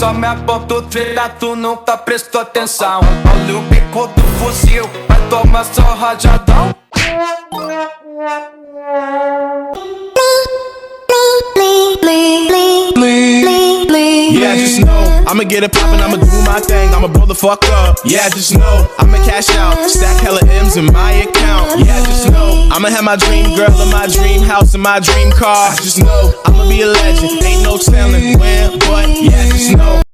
só me aponta o treta, tu nunca prestou atenção. Olha o bico do fuzil, vai tomar só rajadão. Yeah, just know I'ma get it poppin', I'ma do my thing, I'ma blow the fuck up. Yeah, just know I'ma cash out, stack hella M's in my account. Yeah, just know I'ma have my dream girl in my dream house in my dream car. Just know I'ma be a legend, ain't no telling when, but yeah, just know